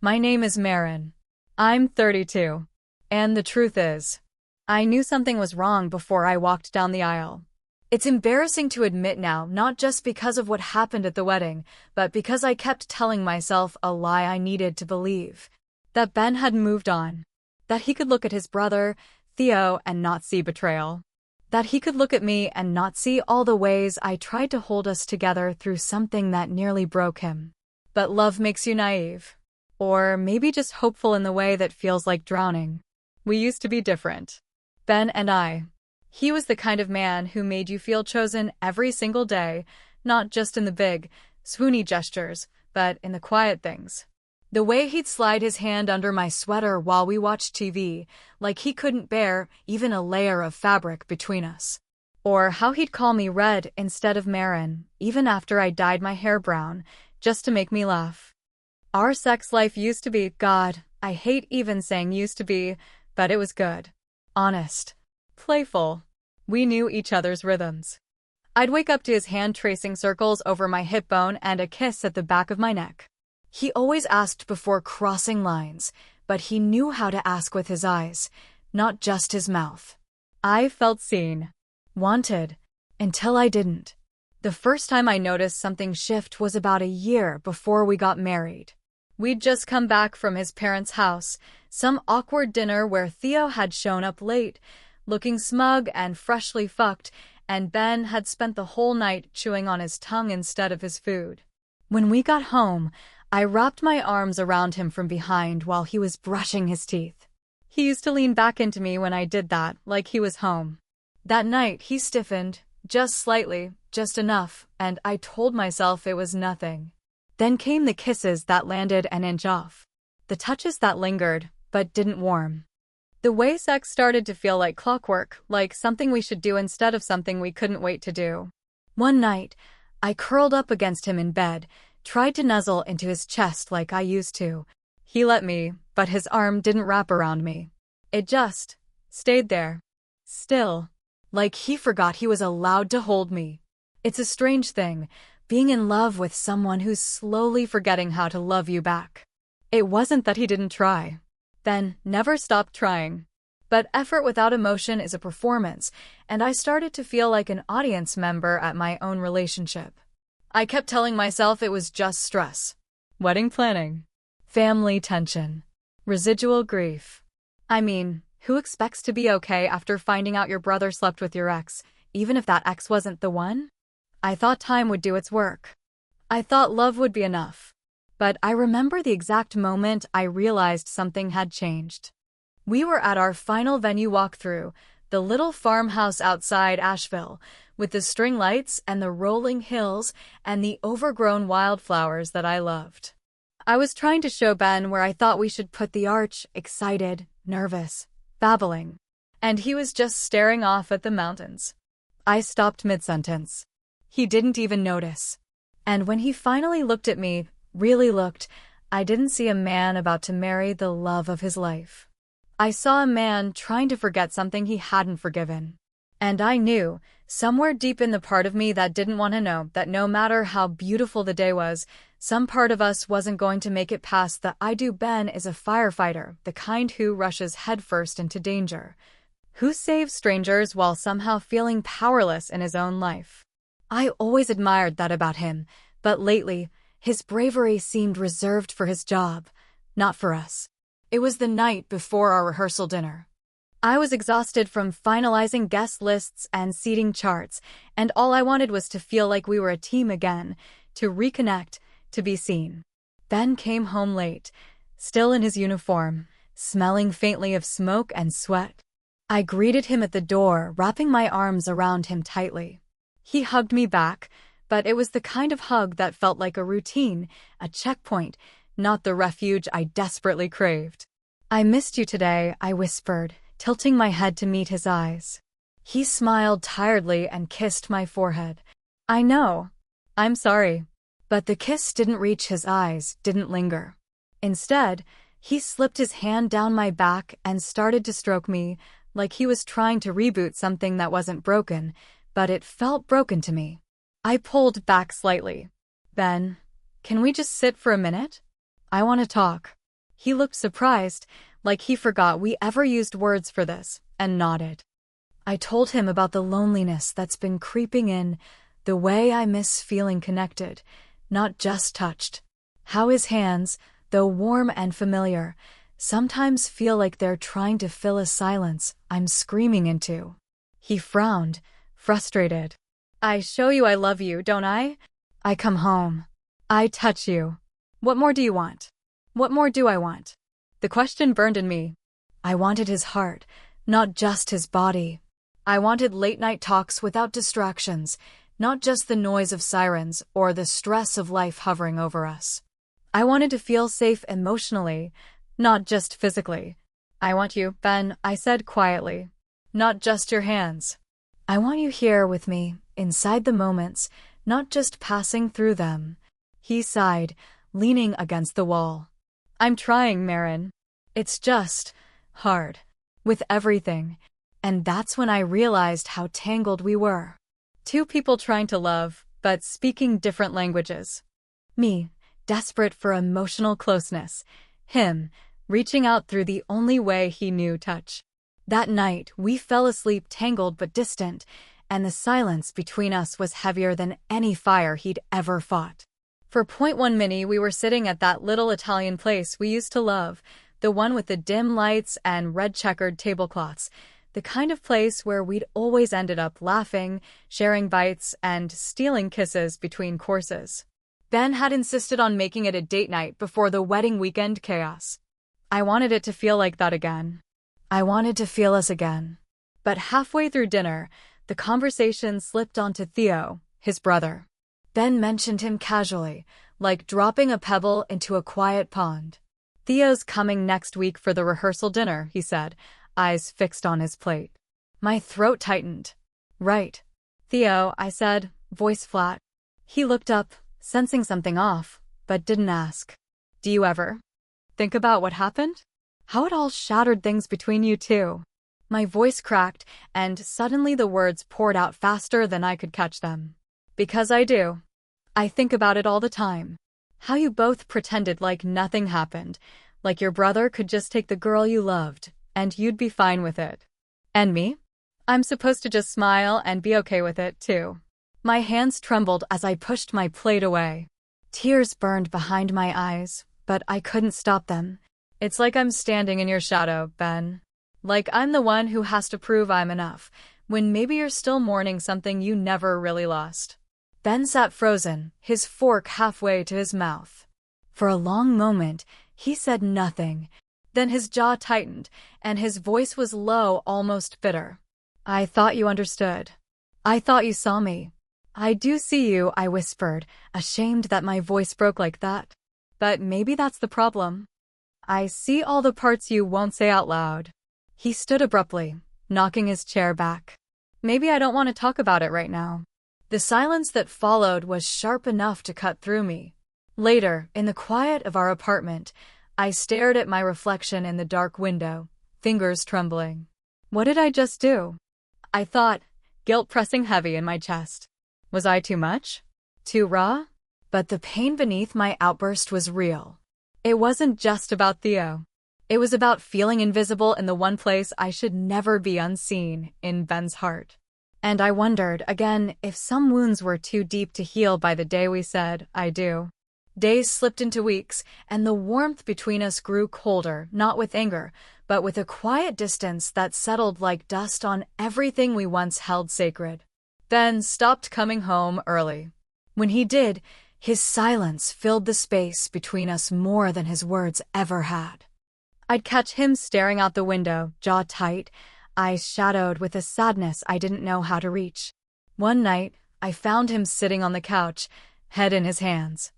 My name is Marin. I'm 32. And the truth is, I knew something was wrong before I walked down the aisle. It's embarrassing to admit now, not just because of what happened at the wedding, but because I kept telling myself a lie I needed to believe. That Ben had moved on. That he could look at his brother, Theo, and not see betrayal. That he could look at me and not see all the ways I tried to hold us together through something that nearly broke him. But love makes you naive. Or maybe just hopeful in the way that feels like drowning. We used to be different. Ben and I. He was the kind of man who made you feel chosen every single day, not just in the big, swoony gestures, but in the quiet things. The way he'd slide his hand under my sweater while we watched TV, like he couldn't bear even a layer of fabric between us. Or how he'd call me Red instead of Marin, even after I dyed my hair brown, just to make me laugh. Our sex life used to be, God, I hate even saying used to be, but it was good. Honest. Playful. We knew each other's rhythms. I'd wake up to his hand tracing circles over my hip bone and a kiss at the back of my neck. He always asked before crossing lines, but he knew how to ask with his eyes, not just his mouth. I felt seen. Wanted. Until I didn't. The first time I noticed something shift was about a year before we got married. We'd just come back from his parents' house, some awkward dinner where Theo had shown up late, looking smug and freshly fucked, and Ben had spent the whole night chewing on his tongue instead of his food. When we got home, I wrapped my arms around him from behind while he was brushing his teeth. He used to lean back into me when I did that, like he was home. That night, he stiffened, just slightly, just enough, and I told myself it was nothing. Then came the kisses that landed an inch off. The touches that lingered, but didn't warm. The way sex started to feel like clockwork, like something we should do instead of something we couldn't wait to do. One night, I curled up against him in bed, tried to nuzzle into his chest like I used to. He let me, but his arm didn't wrap around me. It just stayed there. Still. Like he forgot he was allowed to hold me. It's a strange thing, being in love with someone who's slowly forgetting how to love you back. It wasn't that he didn't try. Then never stopped trying. But effort without emotion is a performance, and I started to feel like an audience member at my own relationship. I kept telling myself it was just stress. Wedding planning. Family tension. Residual grief. I mean, who expects to be okay after finding out your brother slept with your ex, even if that ex wasn't the one? I thought time would do its work. I thought love would be enough. But I remember the exact moment I realized something had changed. We were at our final venue walkthrough, the little farmhouse outside Asheville, with the string lights and the rolling hills and the overgrown wildflowers that I loved. I was trying to show Ben where I thought we should put the arch, excited, nervous, babbling. And he was just staring off at the mountains. I stopped mid-sentence. He didn't even notice. And when he finally looked at me, really looked, I didn't see a man about to marry the love of his life. I saw a man trying to forget something he hadn't forgiven. And I knew, somewhere deep in the part of me that didn't want to know, that no matter how beautiful the day was, some part of us wasn't going to make it past the I do. Ben is a firefighter, the kind who rushes headfirst into danger, who saves strangers while somehow feeling powerless in his own life. I always admired that about him, but lately, his bravery seemed reserved for his job, not for us. It was the night before our rehearsal dinner. I was exhausted from finalizing guest lists and seating charts, and all I wanted was to feel like we were a team again, to reconnect, to be seen. Ben came home late, still in his uniform, smelling faintly of smoke and sweat. I greeted him at the door, wrapping my arms around him tightly. He hugged me back, but it was the kind of hug that felt like a routine, a checkpoint, not the refuge I desperately craved. I missed you today, I whispered, tilting my head to meet his eyes. He smiled tiredly and kissed my forehead. I know. I'm sorry. But the kiss didn't reach his eyes, didn't linger. Instead, he slipped his hand down my back and started to stroke me, like he was trying to reboot something that wasn't broken, but it felt broken to me. I pulled back slightly. Ben, can we just sit for a minute? I want to talk. He looked surprised, like he forgot we ever used words for this, and nodded. I told him about the loneliness that's been creeping in, the way I miss feeling connected, not just touched. How his hands, though warm and familiar, sometimes feel like they're trying to fill a silence I'm screaming into. He frowned, frustrated. I show you I love you, don't I? I come home. I touch you. What more do you want? What more do I want? The question burned in me. I wanted his heart, not just his body. I wanted late-night talks without distractions, not just the noise of sirens or the stress of life hovering over us. I wanted to feel safe emotionally, not just physically. I want you, Ben, I said quietly. Not just your hands. I want you here with me, inside the moments, not just passing through them. He sighed, leaning against the wall. I'm trying, Marin. It's just hard. With everything. And that's when I realized how tangled we were. Two people trying to love, but speaking different languages. Me, desperate for emotional closeness. Him, reaching out through the only way he knew touch. That night, we fell asleep tangled but distant, and the silence between us was heavier than any fire he'd ever fought. For .1 Mini, we were sitting at that little Italian place we used to love, the one with the dim lights and red-checkered tablecloths, the kind of place where we'd always ended up laughing, sharing bites, and stealing kisses between courses. Ben had insisted on making it a date night before the wedding weekend chaos. I wanted it to feel like that again. I wanted to feel us again. But halfway through dinner, the conversation slipped onto Theo, his brother. Ben mentioned him casually, like dropping a pebble into a quiet pond. Theo's coming next week for the rehearsal dinner, he said, eyes fixed on his plate. My throat tightened. Right. Theo, I said, voice flat. He looked up, sensing something off, but didn't ask. Do you ever think about what happened? How it all shattered things between you two? My voice cracked, and suddenly the words poured out faster than I could catch them. Because I do. I think about it all the time. How you both pretended like nothing happened, like your brother could just take the girl you loved, and you'd be fine with it. And me? I'm supposed to just smile and be okay with it, too. My hands trembled as I pushed my plate away. Tears burned behind my eyes, but I couldn't stop them. It's like I'm standing in your shadow, Ben. Like I'm the one who has to prove I'm enough, when maybe you're still mourning something you never really lost. Ben sat frozen, his fork halfway to his mouth. For a long moment, he said nothing. Then his jaw tightened, and his voice was low, almost bitter. I thought you understood. I thought you saw me. I do see you, I whispered, ashamed that my voice broke like that. But maybe that's the problem. I see all the parts you won't say out loud. He stood abruptly, knocking his chair back. Maybe I don't want to talk about it right now. The silence that followed was sharp enough to cut through me. Later, in the quiet of our apartment, I stared at my reflection in the dark window, fingers trembling. What did I just do? I thought, guilt pressing heavy in my chest. Was I too much? Too raw? But the pain beneath my outburst was real. It wasn't just about Theo. It was about feeling invisible in the one place I should never be unseen, in Ben's heart. And I wondered, again, if some wounds were too deep to heal by the day we said, I do. Days slipped into weeks, and the warmth between us grew colder, not with anger, but with a quiet distance that settled like dust on everything we once held sacred. Ben stopped coming home early. When he did, his silence filled the space between us more than his words ever had. I'd catch him staring out the window, jaw tight, eyes shadowed with a sadness I didn't know how to reach. One night, I found him sitting on the couch, head in his hands.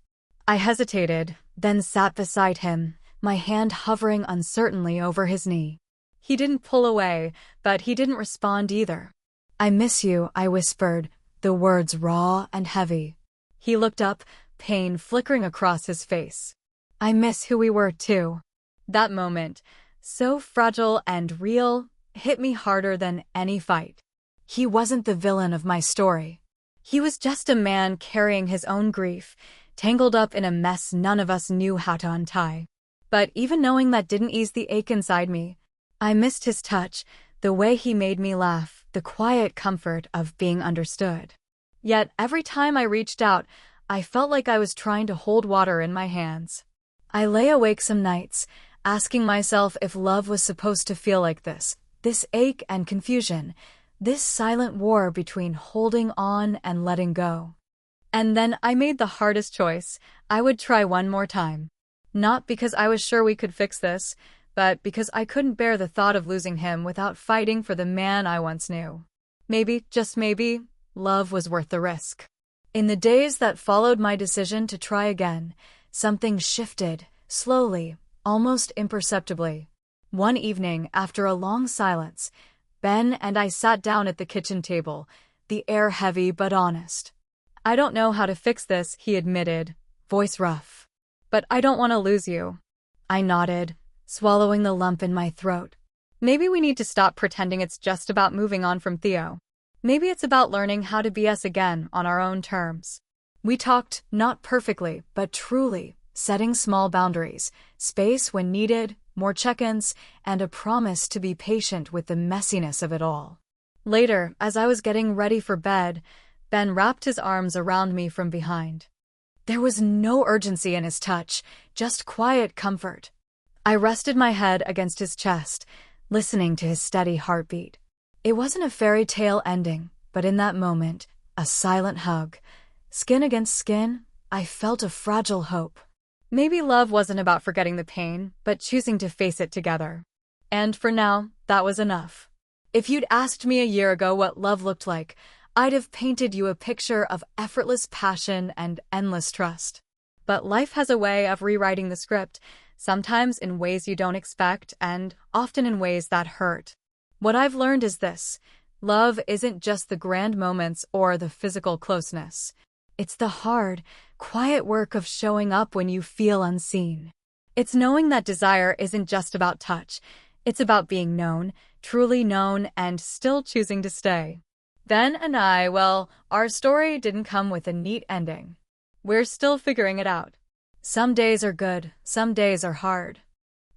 I hesitated, then sat beside him, my hand hovering uncertainly over his knee. He didn't pull away, but he didn't respond either. I miss you, I whispered, the words raw and heavy. He looked up, pain flickering across his face. I miss who we were, too. That moment, so fragile and real, hit me harder than any fight. He wasn't the villain of my story. He was just a man carrying his own grief, tangled up in a mess none of us knew how to untie. But even knowing that didn't ease the ache inside me. I missed his touch, the way he made me laugh, the quiet comfort of being understood. Yet every time I reached out, I felt like I was trying to hold water in my hands. I lay awake some nights, asking myself if love was supposed to feel like this ache and confusion, this silent war between holding on and letting go. And then I made the hardest choice. I would try one more time. Not because I was sure we could fix this, but because I couldn't bear the thought of losing him without fighting for the man I once knew. Maybe, just maybe, love was worth the risk. In the days that followed my decision to try again, something shifted, slowly, almost imperceptibly. One evening, after a long silence, Ben and I sat down at the kitchen table, the air heavy but honest. "I don't know how to fix this," he admitted, voice rough. "But I don't want to lose you." I nodded, swallowing the lump in my throat. "Maybe we need to stop pretending it's just about moving on from Theo. Maybe it's about learning how to be us again on our own terms." We talked, not perfectly, but truly, setting small boundaries, space when needed, more check-ins, and a promise to be patient with the messiness of it all. Later, as I was getting ready for bed, Ben wrapped his arms around me from behind. There was no urgency in his touch, just quiet comfort. I rested my head against his chest, listening to his steady heartbeat. It wasn't a fairy tale ending, but in that moment, a silent hug. Skin against skin, I felt a fragile hope. Maybe love wasn't about forgetting the pain, but choosing to face it together. And for now, that was enough. If you'd asked me a year ago what love looked like, I'd have painted you a picture of effortless passion and endless trust. But life has a way of rewriting the script, sometimes in ways you don't expect and often in ways that hurt. What I've learned is this: love isn't just the grand moments or the physical closeness. It's the hard, quiet work of showing up when you feel unseen. It's knowing that desire isn't just about touch. It's about being known, truly known, and still choosing to stay. Ben and I, well, our story didn't come with a neat ending. We're still figuring it out. Some days are good, some days are hard.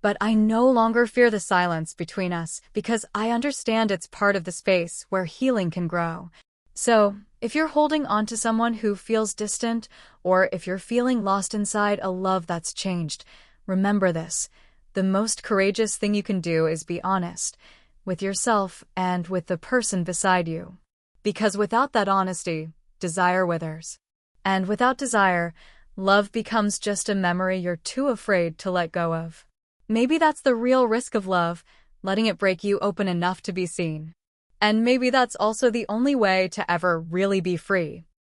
But I no longer fear the silence between us because I understand it's part of the space where healing can grow. So, if you're holding on to someone who feels distant, or if you're feeling lost inside a love that's changed, remember this: the most courageous thing you can do is be honest with yourself and with the person beside you. Because without that honesty, desire withers. And without desire, love becomes just a memory you're too afraid to let go of. Maybe that's the real risk of love, letting it break you open enough to be seen. And maybe that's also the only way to ever really be free.